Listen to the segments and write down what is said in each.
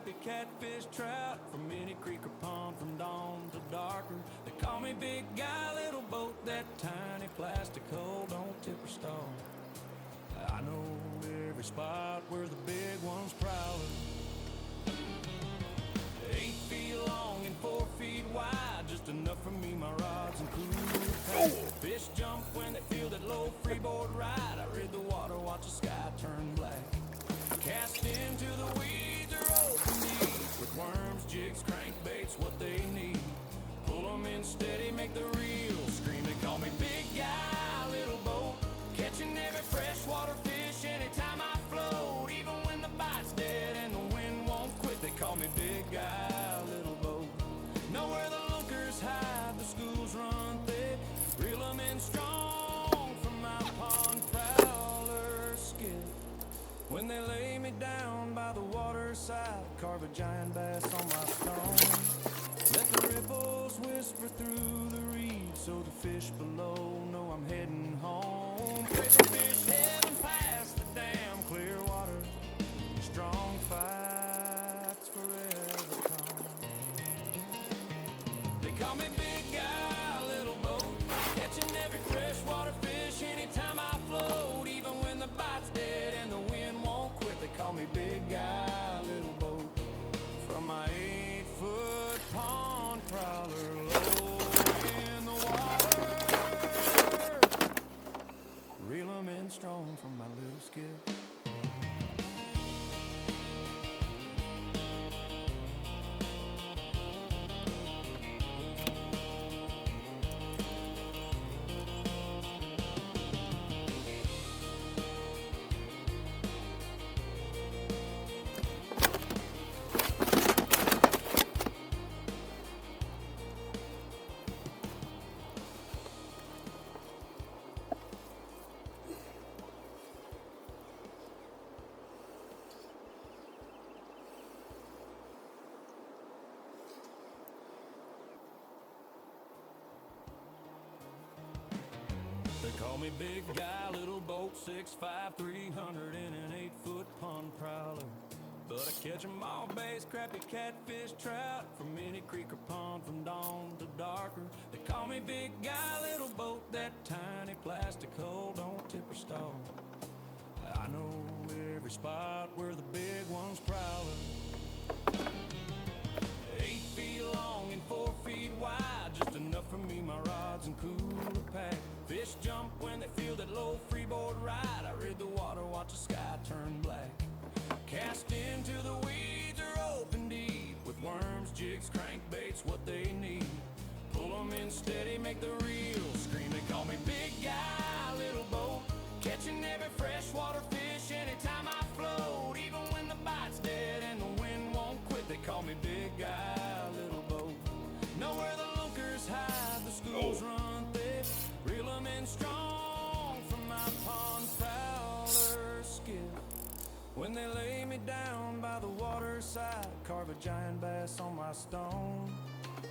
crappie, catfish, trout from any creek or pond from dawn to darker. They call me big guy, little boat, that tiny plastic hull, don't tip or stall. I know every spot where the big ones prowling. 8 feet long and 4 feet wide, just enough for me, my rods and cool. Fish jump when they feel that low freeboard ride. I rid the water, watch the sky turn black. Cast into the weeds or open deep with worms, jigs, crankbaits, what they need. Pull them in steady, make the reel scream. They call me big guy, little boat, catching every freshwater fish anytime I float. Even when the bite's dead and the wind won't quit, they call me big guy, little boat. Know where the lunkers hide, the schools run thick, reel them in strong from my pond prowler skiff. When they lay me down by the waterside, carve a giant bass on my stone. Let the ripples whisper through the reeds so the fish below know I'm heading home. Pray for fish heaven past the dam, clear water, strong fights forever come. They call me big guy, little boat, catching every freshwater fish anytime I float. Even when the bite's dead and the wind won't quit, they call me big guy, little boat. From my 8-foot pond prowler low in the water, reel 'em in strong from my little skiff. They call me big guy, little boat, 6'5", 300 in an 8-foot pond prowler. But I catch 'em all bass, crappie, catfish, trout from any creek or pond from dawn to darker. They call me big guy, little boat, that tiny plastic hull, don't tip or stall. I know every spot where the big ones prowling. 8 feet long and 4 feet wide, just enough for me, my rods and cooler pack. Fish jump when they feel that low freeboard ride. I rid the water, watch the sky turn black. Cast into the weeds or open deep with worms, jigs, crankbaits, what they need. Pull 'em in steady, make the reel scream. They call me big guy, little boat, catching every freshwater fish anytime I float. Even when the bite's dead and the wind won't quit, they call me big guy, little boat. Know where the lunkers hide, the schools run thick, reel 'em in strong from my pond prowler skiff. When they lay me down by the waterside, carve a giant bass on my stone.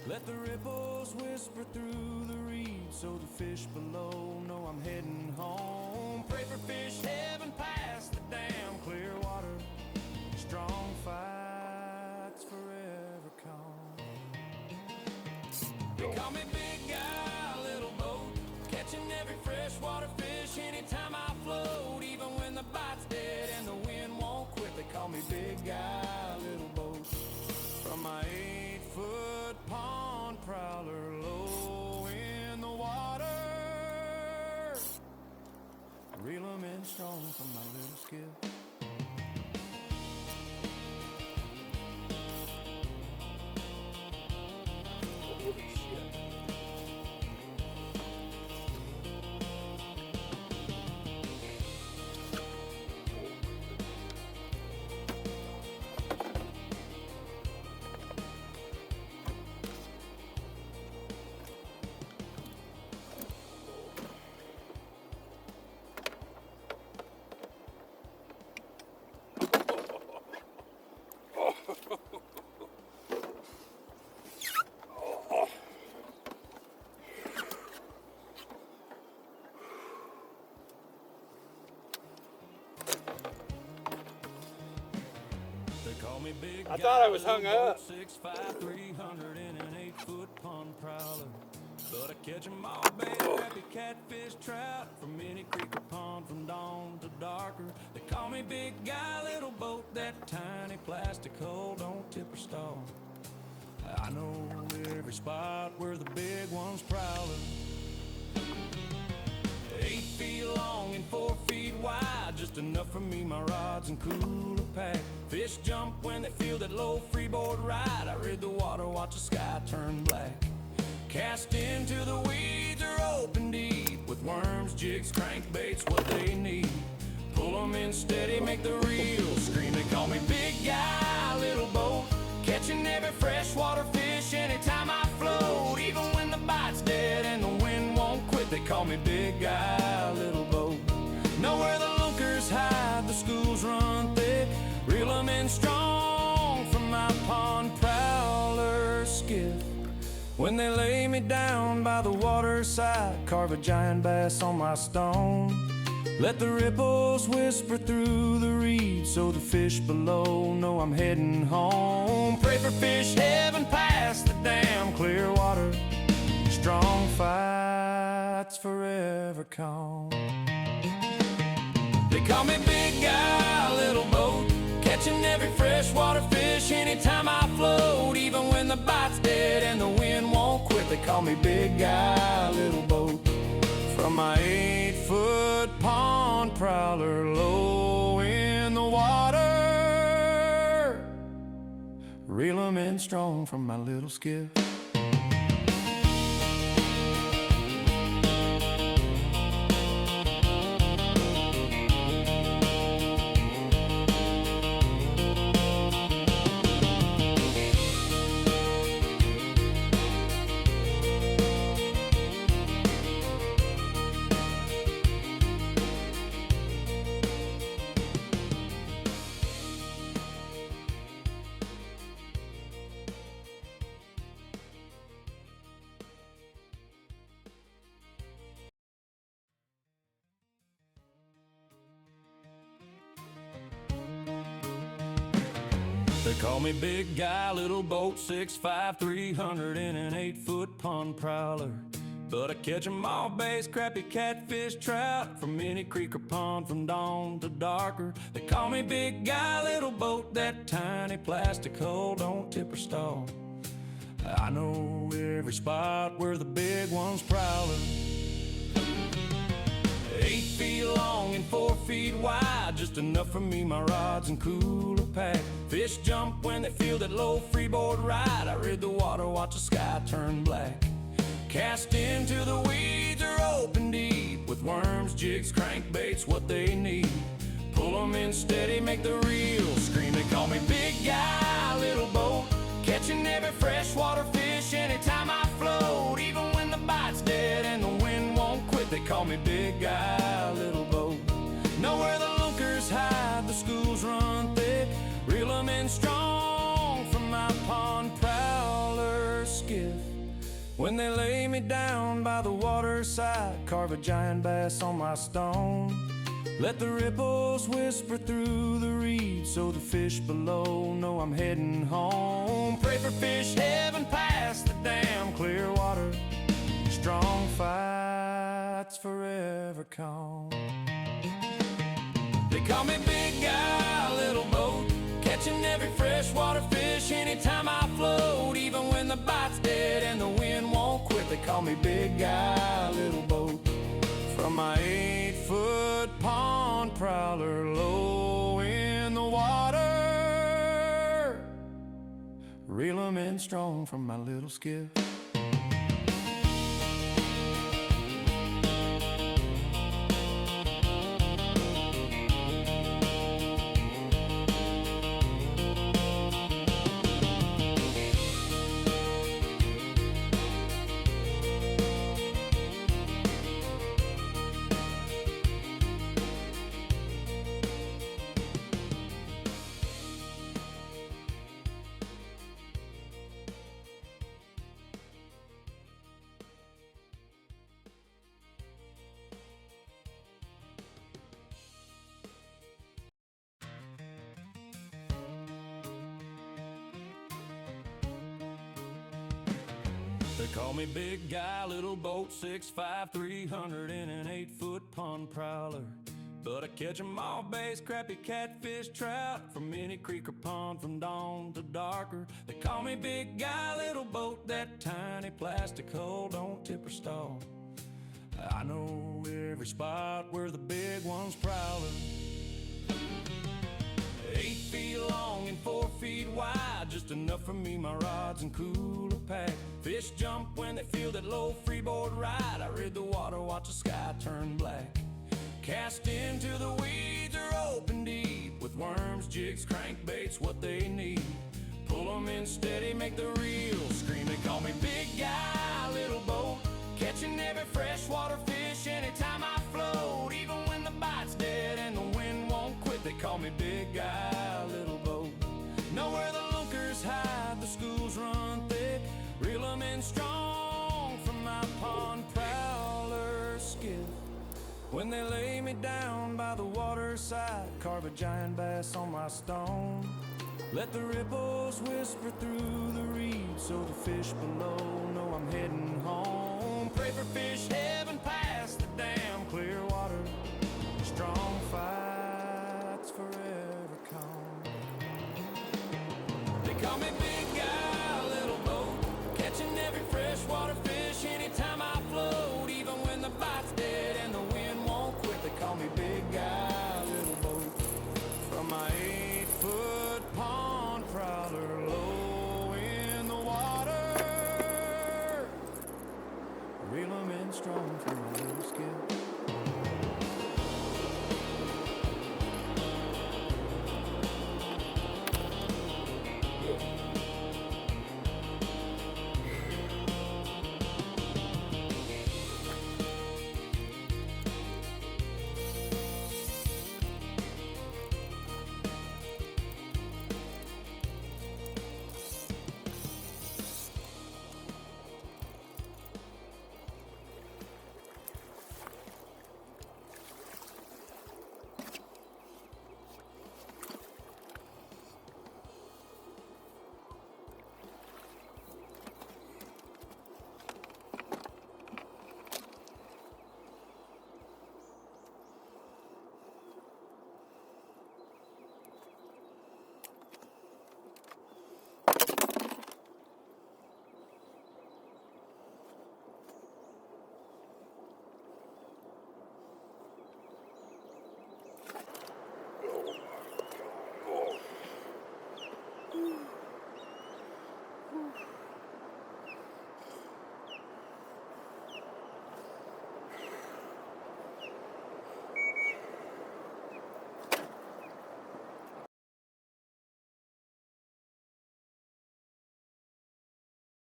Let the ripples whisper through the reeds so the fish below know I'm heading home. Pray for fish heaven past the dam, clear water, strong fights forever come. They call me big guy, little boat, catching every freshwater fish anytime I float. Even when the bite's dead and the wind won't quit, they call me big guy, little boat. From my 8-foot pond prowler low in the water, reel 'em in strong from my little skiff. big I thought I was guy, hung little up. boat, 6'5", 300 in an 8-foot pond prowler. But I catch 'em all, baby, crappie, catfish, trout, from any creek or pond, from dawn to darker. They call me big guy, little boat, that tiny plastic hull, don't tip or stall. I know every spot where the big ones prowling. 8 feet long and 4 feet wide, just enough for me, my rods and cooler pack. Fish jump when they feel that low freeboard ride. I rid the water, watch the sky turn black. Cast into the weeds or open deep, with worms, jigs, crankbaits, what they need. Pull 'em in steady, make the reel scream. They call me big guy, little boat, catching every freshwater fish anytime I float. Even when the bite's dead and the wind won't quit, they call me big guy, little boat. Know where the lunkers hide, the schools run thick, reel 'em in strong from my pond prowler skiff. When they lay me down by the waterside, carve a giant bass on my stone. Let the ripples whisper through the reeds so the fish below know I'm heading home. Pray for fish heaven past the dam, clear water, strong fights forever come. They call me big guy, little boat, catching every freshwater fish anytime I float. Even when the bite's dead and the wind won't quit, they call me big guy, little boat. From my 8-foot pond prowler low in the water, reel 'em in strong from my little skiff. They call me big guy, little boat, 6'5", 300 in an 8-foot pond prowler. But I catch 'em all, bass, crappie, catfish, trout, from any creek or pond, from dawn to darker. They call me big guy, little boat, that tiny plastic hull, don't tip or stall. I know every spot where the big ones prowling. 8 feet long and 4 feet wide, just enough for me, my rods and cooler pack. Fish jump when they feel that low freeboard ride. I rid the water, watch the sky turn black. Cast into the weeds or open deep, with worms, jigs, crankbaits, what they need. Pull 'em in steady, make the reel scream. They call me big guy, little boat, catching every freshwater fish anytime I float. Even when the bite's dead and the wind won't quit, they call me big guy, little boat. Know where the lunkers hide, the schools run thick, reel 'em in strong from my pond prowler skiff. When they lay me down by the waterside, carve a giant bass on my stone. Let the ripples whisper through the reeds so the fish below know I'm heading home. Pray for fish heaven past the dam, clear water, strong fights forever come. They call me big guy, little boat, catching every freshwater fish anytime I float. Even when the bite's dead and the wind won't quit, they call me big guy, little boat. From my 8-foot pond prowler low in the water, reel 'em in strong from my little skiff. They call me big guy, little boat, 6'5", 300 in an 8-foot pond prowler. But I catch 'em all bass, crappie, catfish, trout from any creek or pond from dawn to darker. They call me big guy, little boat, that tiny plastic hull don't tip or stall. I know every spot where the big one's prowling. 8 feet long and 4 feet wide, just enough for me, my rods, and cooler pack. Fish jump when they feel that low freeboard ride. I rid the water, watch the sky turn black. Cast into the weeds or open deep, with worms, jigs, crankbaits, what they need. Pull them in steady, make the reel scream. They call me big guy, little boat, catching every freshwater fish anytime I float. Even when the bite's dead and the wind won't quit, they call me big guy, little boat. Know where the lunkers hide, the schools run thick, reel them in strong from my pond prowler skiff. When they lay me down by the waterside, carve a giant bass on my stone. Let the ripples whisper through the reeds so the fish below know I'm heading home.